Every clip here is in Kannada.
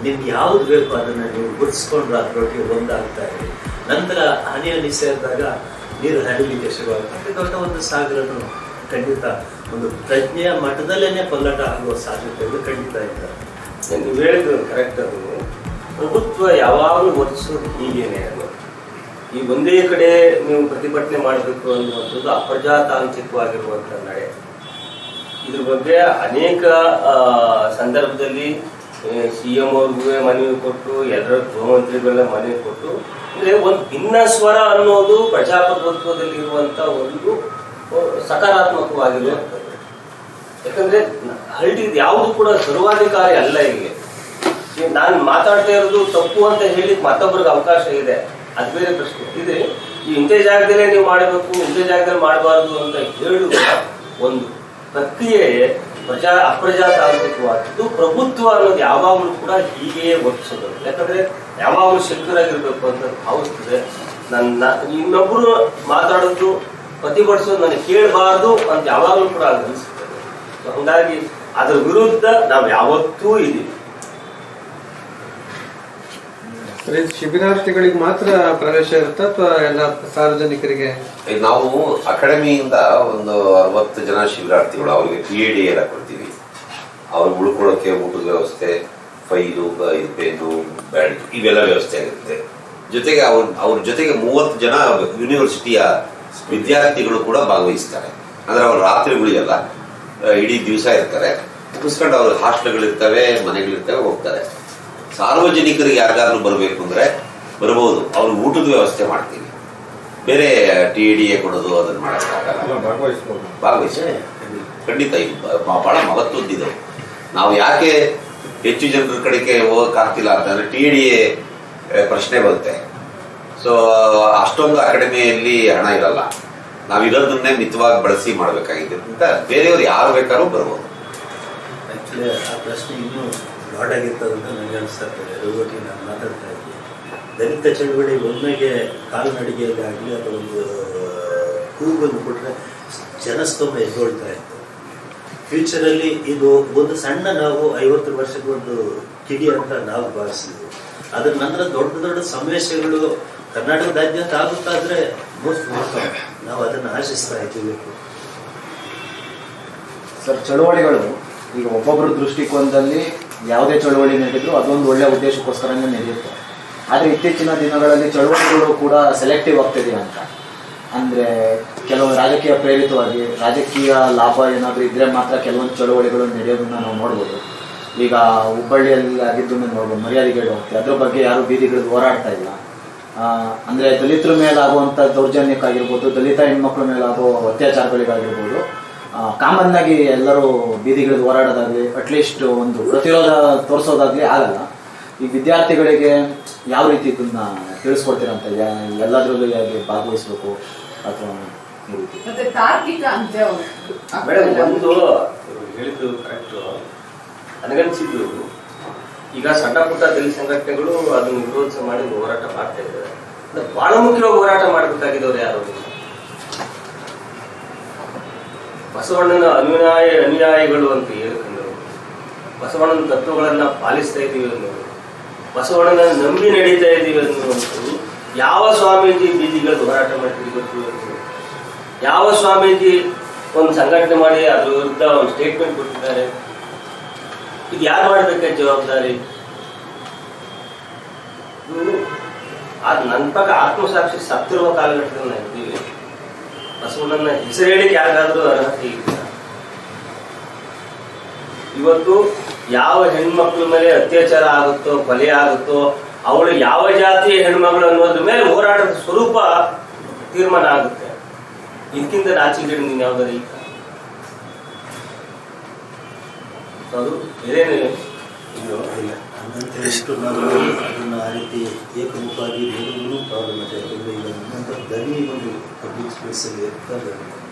ನಿಮ್ಗೆ ಯಾವ್ದು ಬೇಕು ಅದನ್ನ ನೀವು ಗುಡಿಸ್ಕೊಂಡು ಅದರೊಟ್ಟಿಗೆ ಒಂದಾಗ್ತಾ ಇರಿ. ನಂತರ ಹನಿ ಹನಿ ಸೇರಿದಾಗ ನೀರು ಹರಿಲಿಕ್ಕೆ ಶುರುವಾಗುತ್ತೆ. ದೊಡ್ಡ ಒಂದು ಸಾಗರನು ಖಂಡಿತ ಒಂದು ಪ್ರಜ್ಞೆಯ ಮಟ್ಟದಲ್ಲೇನೆ ಪಲ್ಲಟ ಆಗುವ ಸಾಧ್ಯತೆಗಳು ಖಂಡಿತ ಇದ್ದಾರೆ. ನೀವು ಹೇಳಿದ್ದು ಕರೆಕ್ಟ್. ಅದು ಪ್ರಭುತ್ವ ಯಾವಾಗಲೂ ವರ್ತಿಸೋದು ಹೀಗೇನೆ. ಅದು ಈ ಒಂದೇ ಕಡೆ ನೀವು ಪ್ರತಿಭಟನೆ ಮಾಡಬೇಕು ಅನ್ನುವಂಥದ್ದು ಅಪ್ರಜಾತಾಂತ್ರಿಕವಾಗಿರುವಂಥ ನಡೆ. ಇದ್ರ ಬಗ್ಗೆ ಅನೇಕ ಸಂದರ್ಭದಲ್ಲಿ CM ಅವ್ರಿಗೂ ಮನವಿ ಕೊಟ್ಟು, ಎಲ್ಲರ ಗೃಹಮಂತ್ರಿಗಳ ಮನವಿ ಕೊಟ್ಟು, ಅಂದ್ರೆ ಒಂದು ಭಿನ್ನ ಸ್ವರ ಅನ್ನೋದು ಪ್ರಜಾಪ್ರಭುತ್ವದಲ್ಲಿರುವಂತ ಒಂದು ಸಕಾರಾತ್ಮಕವಾಗಿರುವಂಥದ್ದು. ಯಾಕಂದ್ರೆ ಹಳ್ಳಿ ಯಾವುದು ಕೂಡ ಸರ್ವಾಧಿಕಾರಿ ಅಲ್ಲ. ಇಲ್ಲಿ ನಾನು ಮಾತಾಡ್ತಾ ಇರೋದು ತಪ್ಪು ಅಂತ ಹೇಳಿ ಮತ್ತೊಬ್ಬರಿಗೆ ಅವಕಾಶ ಇದೆ, ಅದು ಬೇರೆ ಪ್ರಶ್ನೆ. ಇದೆ ಇಂಥ ಜಾಗದಲ್ಲೇ ನೀವು ಮಾಡಬೇಕು, ಇಂಥ ಜಾಗದಲ್ಲಿ ಮಾಡಬಾರ್ದು ಅಂತ ಹೇಳುವ ಒಂದು ಪ್ರಕ್ರಿಯೆ ಅಪ್ರಜಾತಾಂತ್ರಿಕವಾದದ್ದು. ಪ್ರಭುತ್ವ ಅನ್ನೋದು ಯಾವಾಗಲೂ ಕೂಡ ಹೀಗೆಯೇ ವರ್ತಿಸೋದು. ಯಾಕಂದ್ರೆ ಯಾವಾಗಲೂ ಶಕ್ತರಾಗಿರ್ಬೇಕು ಅಂತ ಭಾವಿಸ್ತದೆ. ಇನ್ನೊಬ್ಬರು ಮಾತಾಡೋದು, ಪ್ರತಿಭಟಿಸೋದು ನನಗೆ ಕೇಳಬಾರ್ದು ಅಂತ ಯಾವಾಗಲೂ ಕೂಡ ಅನಿಸ್ತದೆ. ಹಾಗಾಗಿ ಅದರ ವಿರುದ್ಧ ನಾವು ಯಾವತ್ತೂ ಇದೀವಿ. ಶಿಬಿರಾರ್ಥಿಗಳಿಗೆ ಮಾತ್ರ ಪ್ರವೇಶ ಇರುತ್ತೆ ಅಥವಾ ಎಲ್ಲ ಸಾರ್ವಜನಿಕರಿಗೆ? ನಾವು ಅಕಾಡೆಮಿಯಿಂದ ಒಂದು 60 ಜನ ಶಿಬಿರಾರ್ಥಿಗಳು, ಅವರಿಗೆ PAD ಎಲ್ಲ ಕೊಡ್ತೀವಿ. ಅವ್ರು ಉಳ್ಕೊಳ್ಳೋಕೆ ಊಟದ ವ್ಯವಸ್ಥೆ, ಫೈಲು, ಪೆನ್ನು, ಬ್ಯಾಡ್ ಇವೆಲ್ಲ ವ್ಯವಸ್ಥೆ ಆಗಿರುತ್ತೆ. ಜೊತೆಗೆ ಅವ್ರ ಜೊತೆಗೆ 30 ಜನ ಯೂನಿವರ್ಸಿಟಿಯ ವಿದ್ಯಾರ್ಥಿಗಳು ಕೂಡ ಭಾಗವಹಿಸ್ತಾರೆ. ಅಂದ್ರೆ ಅವ್ರು ರಾತ್ರಿ ಉಳಿಯಲ್ಲ, ಇಡೀ ದಿವಸ ಇರ್ತಾರೆ. ಮುಗಿಸ್ಕೊಂಡು ಅವ್ರ ಹಾಸ್ಟೆಲ್ಗಳಿರ್ತವೆ, ಮನೆಗಳಿರ್ತವೆ, ಹೋಗ್ತಾರೆ. ಸಾರ್ವಜನಿಕರಿಗೆ ಯಾರಿಗಾದ್ರೂ ಬರಬೇಕು ಅಂದ್ರೆ ಬರಬಹುದು. ಅವ್ರು ಊಟದ ವ್ಯವಸ್ಥೆ ಮಾಡ್ತೀವಿ. ಬೇರೆ TADA ಕೊಡೋದು ಅದನ್ನ ಮಾಡೋಕ್ಕಾಗಲ್ಲ. ಭಾಗವಹಿಸಿ ಖಂಡಿತ ಇದು ಬಹಳ ಮಹತ್ವದ್ದಿದೆ. ನಾವು ಯಾಕೆ ಹೆಚ್ಚು ಜನರ ಕಡೆಗೆ ಹೋಗಕ್ಕಾಗ್ತಿಲ್ಲ ಅಂತಂದ್ರೆ TADA ಪ್ರಶ್ನೆ ಬರುತ್ತೆ. ಸೊ ಅಷ್ಟೊಂದು ಅಕಾಡೆಮಿಯಲ್ಲಿ ಹಣ ಇರಲ್ಲ. ನಾವಿರೋದನ್ನೇ ಮಿತವಾಗಿ ಬಳಸಿ ಮಾಡಬೇಕಾಗಿದೆ ಅಂತ ಬೇರೆಯವ್ರು ಯಾರು ಬೇಕಾದ್ರೂ ಬರ್ಬೋದು. ಆಕ್ಚುಲಿ ಆ ಪ್ರಶ್ನೆ ಇನ್ನೂ ಲಾಡ್ ಆಗಿರ್ತದೆ ಅಂತ ನನಗೆ ಅನಿಸ್ತದೆ. ರಘುವತಿ ನಾನು ಮಾತಾಡ್ತಾ ಇದ್ದೆ, ದಲಿತ ಚಳವಳಿ ಒಮ್ಮೆಗೆ ಕಾಲ್ನಡಿಗೆಯಲ್ಲಿ ಆಗಲಿ ಅಥವಾ ಒಂದು ಕೂಗನ್ನು ಕೊಟ್ಟರೆ ಜನಸ್ತೋಮ ಎದ್ದೊಳ್ತಾ ಇತ್ತು. ಫ್ಯೂಚರಲ್ಲಿ ಇದು ಒಂದು ಸಣ್ಣ ನಾವು 50 ವರ್ಷಕ್ಕೊಂದು ಕಿಡಿ ಅಂತ ನಾವು ಭಾವಿಸಿದ್ವಿ. ಅದ್ರ ನಂತರ ದೊಡ್ಡ ದೊಡ್ಡ ಸಮಾವೇಶಗಳು ಕರ್ನಾಟಕದಾದ್ಯಂತ ಆಗುತ್ತಾದ್ರೆ ಮೋಸ್ಟ್ ವೆಲ್ಕಮ್. ನಾವು ಅದನ್ನು ಆಶಿಸ್ತಾ ಇದ್ದೀವಿ. ಸರ್, ಚಳುವಳಿಗಳು ಈಗ ಒಬ್ಬೊಬ್ಬರ ದೃಷ್ಟಿಕೋನದಲ್ಲಿ ಯಾವುದೇ ಚಳುವಳಿ ನಡೆದ್ರು ಅದೊಂದು ಒಳ್ಳೆ ಉದ್ದೇಶಕ್ಕೋಸ್ಕರನೇ ನಡೆಯುತ್ತೆ. ಆದರೆ ಇತ್ತೀಚಿನ ದಿನಗಳಲ್ಲಿ ಚಳುವಳಿಗಳು ಕೂಡ ಸೆಲೆಕ್ಟಿವ್ ಆಗ್ತಿದೆ ಅಂತ. ಅಂದರೆ ಕೆಲವು ರಾಜಕೀಯ ಪ್ರೇರಿತವಾಗಿ ರಾಜಕೀಯ ಲಾಭ ಏನಾದರೂ ಇದ್ದರೆ ಮಾತ್ರ ಕೆಲವೊಂದು ಚಳುವಳಿಗಳು ನಡೆಯೋದನ್ನ ನಾವು ನೋಡ್ಬೋದು. ಈಗ ಹುಬ್ಬಳ್ಳಿಯಲ್ಲಿ ಆಗಿದ್ದನ್ನು ನೋಡ್ಬೋದು, ಮರ್ಯಾದೆಗೇಡು ಹೋಗ್ತದೆ. ಅದ್ರ ಬಗ್ಗೆ ಯಾರು ಬೀದಿಗಿಳಿದು ಹೋರಾಡ್ತಾ ಇಲ್ಲ. ಅಂದರೆ ದಲಿತರ ಮೇಲಾಗುವಂಥ ದೌರ್ಜನ್ಯಕ್ಕಾಗಿರ್ಬೋದು, ದಲಿತ ಹೆಣ್ಮಕ್ಳ ಮೇಲಾಗೋ ಅತ್ಯಾಚಾರಗಳಿಗಾಗಿರ್ಬೋದು, ಕಾಮನ್ ಆಗಿ ಎಲ್ಲರೂ ಬೀದಿಗಿಳಿದು ಹೋರಾಡೋದಾಗಲಿ, ಅಟ್ಲೀಸ್ಟ್ ಒಂದು ಪ್ರತಿರೋಧ ತೋರಿಸೋದಾಗಲಿ ಆಗಲ್ಲ. ಈ ವಿದ್ಯಾರ್ಥಿಗಳಿಗೆ ಯಾವ ರೀತಿ ಇದನ್ನ ತಿಳಿಸ್ಕೊಡ್ತೀರಂತ, ಎಲ್ಲದ್ರಲ್ಲೂ ಹೇಗೆ ಭಾಗವಹಿಸ್ಬೇಕು ಅಥವಾ ಈ ರೀತಿ? ಮೇಡಮ್, ಒಂದು ಹೇಳಿದ್ದು ಕರೆಕ್ಟು. ನನಗನ್ಸಿದ್ದು, ಈಗ ಸಣ್ಣ ಪುಟ್ಟ ದಲಿತ ಸಂಘಟನೆಗಳು ಅದನ್ನು ವಿರೋಧ ಮಾಡಿ ಹೋರಾಟ ಮಾಡ್ತಾ ಇದ್ದಾರೆ. ಬಹಳ ಮುಖ್ಯವಾಗಿ ಹೋರಾಟ ಮಾಡಬೇಕಾಗಿದ್ದವ್ರು ಯಾರು? ಬಸವಣ್ಣನ ಅನುಯಾಯಿಗಳು ಅಂತ ಹೇಳ್ಕೊಂಡರು, ಬಸವಣ್ಣನ ತತ್ವಗಳನ್ನ ಪಾಲಿಸ್ತಾ ಇದ್ದೀವಿ ಅನ್ನೋರು, ಬಸವಣ್ಣನ ನಂಬಿ ನಡೀತಾ ಇದ್ದೀವಿ ಅನ್ನುವಂಥದ್ದು. ಯಾವ ಸ್ವಾಮೀಜಿ ಬೀದಿಗಳು ಹೋರಾಟ ಮಾಡ್ತೀವಿ ಗೊತ್ತು? ಯಾವ ಸ್ವಾಮೀಜಿ ಒಂದು ಸಂಘಟನೆ ಮಾಡಿ ಅದ್ರ ವಿರುದ್ಧ ಒಂದು ಸ್ಟೇಟ್ಮೆಂಟ್ ಕೊಟ್ಟಿದ್ದಾರೆ? ಇದು ಯಾರು ಮಾಡಬೇಕಾದ ಜವಾಬ್ದಾರಿ? ಅದು ನನ್ನ ಪ್ರಕಾರ ಆತ್ಮಸಾಕ್ಷಿ ಸತ್ತಿರುವ ಕಾಲಘಟ್ಟದಲ್ಲಿ ನಾವು ಇದ್ದೀವಿ. ಬಸವಣ್ಣನ ಹೆಸರು ಹೇಳಿಕ್ಕೆ ಯಾರಿಗಾದ್ರೂ ಅರ್ಹತೆ ಇಲ್ಲ. ಇವತ್ತು ಯಾವ ಹೆಣ್ಮಕ್ಳ ಮೇಲೆ ಅತ್ಯಾಚಾರ ಆಗುತ್ತೋ, ಕೊಲೆ ಆಗುತ್ತೋ, ಅವಳು ಯಾವ ಜಾತಿಯ ಹೆಣ್ಮಗಳು ಅನ್ನೋದ್ರ ಮೇಲೆ ಹೋರಾಟದ ಸ್ವರೂಪ ತೀರ್ಮಾನ ಆಗುತ್ತೆ. ಇದಕ್ಕಿಂತ ನಾಚಿಕೆಗೇಡು ನೀನು ಯಾವ್ದಾರು ಈಗ ಅದು ಬೇರೆ ಇಲ್ಲ. ಹಂಗಂತ ಹೇಳಿಟ್ಟು ನಾವು ಅದನ್ನು ಆ ರೀತಿ ಏಕಮುಖವಾಗಿ ನೋಡೋದು ಪ್ರಾಬ್ಲಮ್ ಇದೆ. ಯಾಕೆಂದರೆ ಈಗ ನಮ್ಮಂಥ ದನಿ ಒಂದು ಪಬ್ಲಿಕ್ ಸ್ಪೇಸಲ್ಲಿ ಇರ್ತದೆ,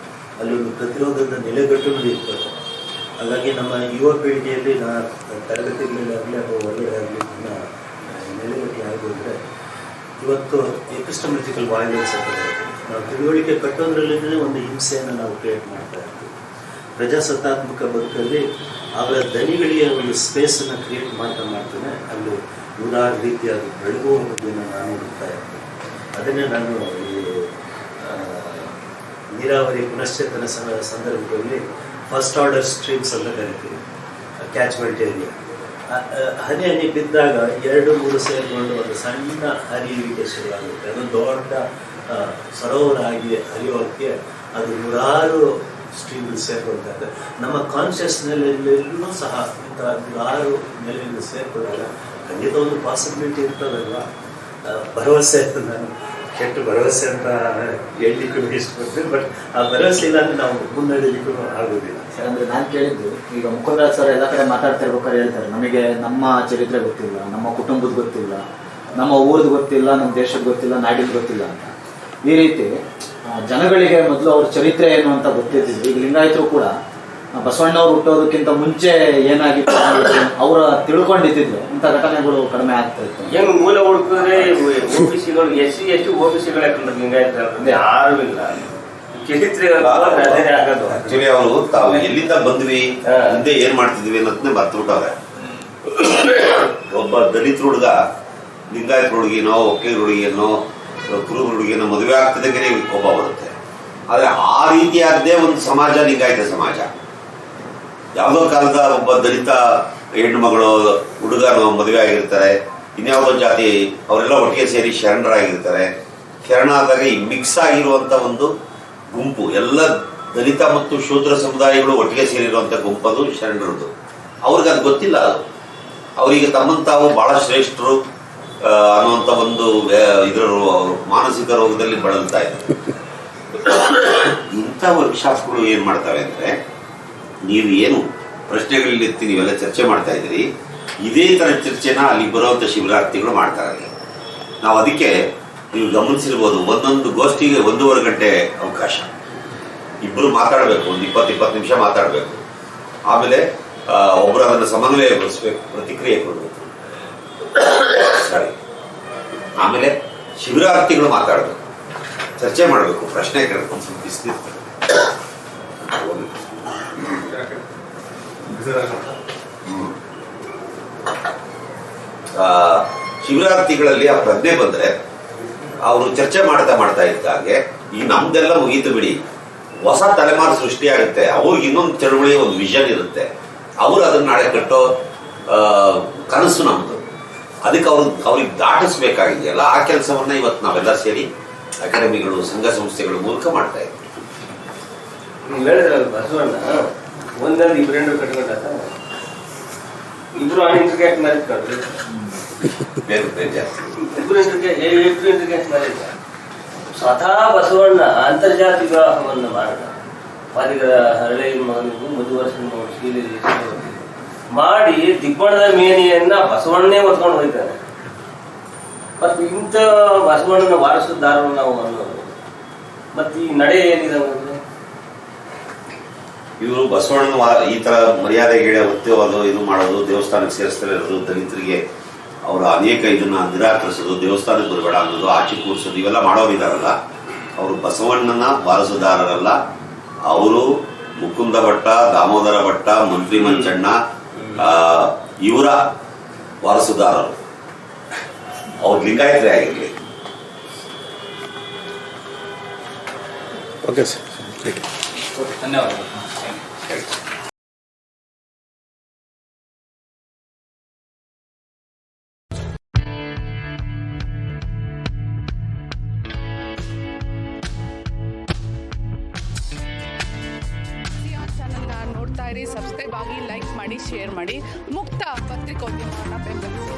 ಅಲ್ಲಿ ಒಂದು ಪ್ರತಿರೋಧದ ನೆಲೆಗಟ್ಟು ಇರ್ತದೆ. ಹಾಗಾಗಿ ನಮ್ಮ ಯುವ ಪೀಳಿಗೆಯಲ್ಲಿ ತರಗತಿಗಳಲ್ಲಿ ಆಗಲಿ ಅಥವಾ ಹೊರಗಡೆ ಆಗಲಿ ನೆಲೆಗಟ್ಟಿ ಆಗೋದ್ರೆ ಇವತ್ತು ಎಪಿಸ್ಟಮಟಿಕಲ್ ವೈಲೆನ್ಸ್ ಅಂತ ನಾವು ತಿಳುವಳಿಕೆ ಕಟ್ಟೋದ್ರಲ್ಲೇ ಒಂದು ಹಿಂಸೆಯನ್ನು ನಾವು ಕ್ರಿಯೇಟ್ ಮಾಡ್ತಾ ಇರ್ತೀವಿ. ಪ್ರಜಾಸತ್ತಾತ್ಮಕ ಬದುಕಲ್ಲಿ ಅವರ ದನಿಗಳಿಗೆ ಒಂದು ಸ್ಪೇಸನ್ನು ಕ್ರಿಯೇಟ್ ಮಾಡ್ತಾನೆ ಅಲ್ಲಿ ನೂರಾರು ರೀತಿಯಾದ ಬೆಳಗುವುದನ್ನು ನಾನು ನೋಡ್ತಾ ಇರ್ತೀನಿ. ಅದನ್ನೇ ನಾನು ಈ ನೀರಾವರಿ ಪುನಶ್ಚೇತನ ಸಂದರ್ಭದಲ್ಲಿ ಫಸ್ಟ್ ಆರ್ಡರ್ ಸ್ಟ್ರೀಮ್ಸ್ ಅಂತ ಕರಿತೀವಿ. ಕ್ಯಾಚ್ಮೆಂಟ್ ಏರಿಯಾ ಹನಿ ಹನಿ ಬಿದ್ದಾಗ 2-3 ಸೇರಿಕೊಂಡು ಒಂದು ಸಣ್ಣ ಹರಿಯುವಿಕೆ ಶುರುವಾಗುತ್ತೆ. ಅದು ದೊಡ್ಡ ಸರೋವರ ಆಗಿ ಹರಿಯೋಕ್ಕೆ ಅದು ನೂರಾರು ಸ್ಟ್ರೀಮ್ಗಳು ಸೇರ್ಕೊಳ್ತಾರೆ. ನಮ್ಮ ಕಾನ್ಷಿಯಸ್ನೆಲ್ಲೂ ಸಹ ಇಂಥ ನೂರಾರು ನೆಲೆಯಿಂದ ಸೇರ್ಕೊಂಡಾಗ ಖಂಡಿತ ಒಂದು ಪಾಸಿಬಿಲಿಟಿ ಇರ್ತದಲ್ವ. ಭರವಸೆ ನಾನು ಕೆಟ್ಟ ಭರವಸೆ ಅಂತ ಹೇಳಲಿಕ್ಕೂ ಇಷ್ಟಪಡ್ತೀನಿ, ಬಟ್ ಆ ಭರವಸೆ ಇಲ್ಲ ಅಂದರೆ ನಾವು ಮುನ್ನಡೆಯಲಿಕ್ಕೂ ಆಗೋದಿಲ್ಲ. ಸರ್, ಅಂದರೆ ನಾನು ಕೇಳಿದ್ದು, ಈಗ ಮುಕುಂದರಾಜ್ ಸರ್ ಎಲ್ಲ ಕಡೆ ಮಾತಾಡ್ತಾ ಇರ್ಬೇಕಾದ್ರೆ ಹೇಳ್ತಾರೆ, ನಮಗೆ ನಮ್ಮ ಚರಿತ್ರೆ ಗೊತ್ತಿಲ್ಲ, ನಮ್ಮ ಕುಟುಂಬದ ಗೊತ್ತಿಲ್ಲ, ನಮ್ಮ ಊರದ್ದು ಗೊತ್ತಿಲ್ಲ, ನಮ್ಮ ದೇಶದ ಗೊತ್ತಿಲ್ಲ, ನಾಡಿದ್ದು ಗೊತ್ತಿಲ್ಲ ಅಂತ. ಈ ರೀತಿ ಜನಗಳಿಗೆ ಮೊದಲು ಅವ್ರ ಚರಿತ್ರೆ ಏನು ಅಂತ ಗೊತ್ತಿದ್ದಿದ್ದು. ಈಗ ಲಿಂಗಾಯತರು ಕೂಡ ಬಸವಣ್ಣವ್ರು ಹುಟ್ಟೋದಕ್ಕಿಂತ ಮುಂಚೆ ಏನಾಗಿತ್ತು ಅವರ ತಿಳ್ಕೊಂಡಿದ್ದಿದ್ರೆ ಇಂಥ ಘಟನೆಗಳು ಕಡಿಮೆ ಆಗ್ತಾ ಇತ್ತು. ಏನು ಮೂಲ ಹುಡುಕಿದ್ರೆ OBCಗಳು SC ST OBCಗಳೇ ಲಿಂಗಾಯತ ಯಾರು ಇಲ್ಲ. ಚರಿತ್ರೆ ಆಕ್ಚುಲಿ ಅವರು ತಾವು ಎಲ್ಲಿಂದ ಬಂದ್ವಿ, ಮುಂದೆ ಏನ್ ಮಾಡ್ತಿದ್ವಿ ಅನ್ನೋದನ್ನೇ ಮರ್ತುಬಿಟ್ಟವ್ರೆ. ಒಬ್ಬ ದಲಿತ ಹುಡುಗ ಲಿಂಗಾಯತ ಹುಡುಗಿನೋ, ಒಕ್ಕಲಿಗರ ಹುಡುಗಿಯನ್ನೋ, ಕುರುಬರ ಹುಡುಗಿಯನ್ನೋ ಮದುವೆ ಆಗ್ತದಂಗೆ ಒಬ್ಬ ಬರುತ್ತೆ. ಆದ್ರೆ ಆ ರೀತಿಯಾಗದೇ ಒಂದು ಸಮಾಜ ಲಿಂಗಾಯತ ಸಮಾಜ. ಯಾವುದೋ ಕಾಲದ ಒಬ್ಬ ದಲಿತ ಹೆಣ್ಣು ಮಗಳು ಹುಡುಗನು ಮದುವೆ ಆಗಿರ್ತಾರೆ, ಇನ್ಯಾವುದೋ ಜಾತಿ ಅವರೆಲ್ಲ ಒಟ್ಟಿಗೆ ಸೇರಿ ಶರಣರಾಗಿರ್ತಾರೆ. ಶರಣ ಆದಾಗ ಈ ಮಿಕ್ಸ್ ಆಗಿರುವಂತ ಒಂದು ಗುಂಪು, ಎಲ್ಲ ದಲಿತ ಮತ್ತು ಶೂದ್ರ ಸಮುದಾಯಗಳು ಒಟ್ಟಿಗೆ ಸೇರಿರುವಂತ ಗುಂಪದು ಶರಣರದು. ಅವ್ರಿಗೆ ಅದು ಗೊತ್ತಿಲ್ಲ. ಅದು ಅವರಿಗೆ ತಮ್ಮನ್ನು ತಾವು ಬಹಳ ಶ್ರೇಷ್ಠರು ಅನ್ನುವಂಥ ಒಂದು ಇದರ ಮಾನಸಿಕ ರೋಗದಲ್ಲಿ ಬಳಲ್ತಾ ಇದ್ದಾರೆ. ಇಂಥ ವರ್ಕ್ಶಾಪ್ಗಳು ಏನು ಮಾಡ್ತವೆ ಅಂದರೆ, ನೀವು ಏನು ಪ್ರಶ್ನೆಗಳಲ್ಲಿ ಎತ್ತಿ ನೀವೆಲ್ಲ ಚರ್ಚೆ ಮಾಡ್ತಾ ಇದ್ದೀರಿ, ಇದೇ ಥರ ಚರ್ಚೆನ ಅಲ್ಲಿ ಬರುವಂಥ ಶಿಬಿರಾರ್ಥಿಗಳು ಮಾಡ್ತಾರೆ. ನಾವು ಅದಕ್ಕೆ ನೀವು ಗಮನಿಸಿರ್ಬೋದು, ಒಂದೊಂದು ಗೋಷ್ಠಿಗೆ 1.5 ಗಂಟೆ ಅವಕಾಶ. ಇಬ್ಬರು ಮಾತಾಡಬೇಕು, ಒಂದು 20-20 ನಿಮಿಷ ಮಾತಾಡಬೇಕು. ಆಮೇಲೆ ಒಬ್ಬರು ಅದನ್ನು ಸಮನ್ವಯಗೊಳಿಸ್ಬೇಕು, ಪ್ರತಿಕ್ರಿಯೆ ಕೊಡಬೇಕು. ಸರಿ, ಆಮೇಲೆ ಶಿಬಿರಾರ್ಥಿಗಳು ಮಾತಾಡಬೇಕು, ಚರ್ಚೆ ಮಾಡಬೇಕು, ಪ್ರಶ್ನೆ ಕೇಳಬೇಕು. ಸ್ವಲ್ಪ ಬಿಸಿಲಿರ್ತದೆ. ಶಿಬಿರಾರ್ಥಿಗಳಲ್ಲಿ ಆ ಪ್ರಜ್ಞೆ ಬಂದ್ರೆ ಅವರು ಚರ್ಚೆ ಮಾಡ್ತಾ ಇದ್ದಾಗೆ ಈಗ ನಮ್ದೆಲ್ಲ ಮುಗೀತು ಬಿಡಿ, ಹೊಸ ತಲೆಮಾರು ಸೃಷ್ಟಿಯಾಗುತ್ತೆ. ಅವ್ರಿಗೆ ಇನ್ನೊಂದು ಚಳುವಳಿ, ಒಂದು ವಿಷನ್ ಇರುತ್ತೆ. ಅವರು ಅದನ್ನ ನಾಳೆ ಕಟ್ಟೋ ಕನಸು ನಮ್ದು. ಅದಕ್ಕೆ ಅವ್ರಿಗೆ ದಾಟಿಸ್ಬೇಕಾಗಿದೆಯಲ್ಲ, ಆ ಕೆಲಸವನ್ನ ಇವತ್ತು ನಾವೆಲ್ಲ ಸೇರಿ ಅಕಾಡೆಮಿಗಳು, ಸಂಘ ಸಂಸ್ಥೆಗಳ ಮೂಲಕ ಮಾಡ್ತಾ ಇದ್ದೀವಿ. ನೀವು ಹೇಳಿದ್ರಲ್ಲ ಬಸವಣ್ಣ ಒಂದೊಂದು 2 ಹೆಂಡ್ರು ಕಟ್ಕೊಂಡ, ಇಬ್ರು ಹೆಂಡ್ರಿಗೆ ಯಾಕೆ ಮ್ಯಾರೇಜ್ ಮಾಡ್ರಿ? ಬೇರೆ ಜಾಸ್ತಿ ಇಬ್ರು ಹೆಂಡ್ರಿಗೆ ಯಾಕೆ ಮ್ಯಾರೇಜ್? ಸ್ವತಃ ಬಸವಣ್ಣ ಅಂತರ್ಜಾತಿ ವಿವಾಹವನ್ನು ಮಾಡಿದ. ಪಾಲಿಗರ ಹರಳೆ ಮಗನಿಗೂ ಮಧುವರ್ಷನ ಶೀಲಿ ಮಾಡಿ ದಿಬ್ಬಣದ ಮೇನಿಯನ್ನ ಬಸವಣ್ಣನೇ ಹೊತ್ಕೊಂಡು ಹೋಗ್ತಾನೆ. ಮತ್ತು ಇಂಥ ಬಸವಣ್ಣನ ವಾರಸುದಾರರು ನಾವು ಅನ್ನೋದು. ಮತ್ತು ಈ ನಡೆ ಏನಿದೆ ಇವರು ಬಸವಣ್ಣನ ಈ ತರ ಮರ್ಯಾದೆಗೆ ಒತ್ತೇವದು ಇದು ಮಾಡೋದು, ದೇವಸ್ಥಾನಕ್ಕೆ ಸೇರಿಸ್ತಾರೆ ಇರೋದು, ದಲಿತರಿಗೆ ಅವರ ಅನೇಕ ಇದನ್ನ ನಿರಾಕರಿಸೋದು, ದೇವಸ್ಥಾನಕ್ಕೆ ಬರಬೇಡ ಅನ್ನೋದು, ಆಚೆ ಕೂರಿಸೋದು, ಇವೆಲ್ಲ ಮಾಡೋರಿದಾರಲ್ಲ, ಅವರು ಬಸವಣ್ಣನ ವಾರಸುದಾರರಲ್ಲ. ಅವರು ಮುಕುಂದ ಭಟ್ಟ, ದಾಮೋದರ ಭಟ್ಟ, ಮಂತ್ರಿ ಮಂಚಣ್ಣ ಇವರ ವಾರಸುದಾರರು. ಅವ್ರು ಲಿಂಗಾಯತರೇ ಆಗಿರಲಿ. ಓಕೆ ಸರ್, ಧನ್ಯವಾದ. ನೋಡ್ತಾ ಇರಿ, ಸಬ್ಸ್ಕ್ರೈಬ್ ಆಗಿ, ಲೈಕ್ ಮಾಡಿ, ಶೇರ್ ಮಾಡಿ. ಮುಕ್ತ ಪತ್ರಿಕೋದ್ಯಮವನ್ನು ಬೆಂಬಲಿಸಿ.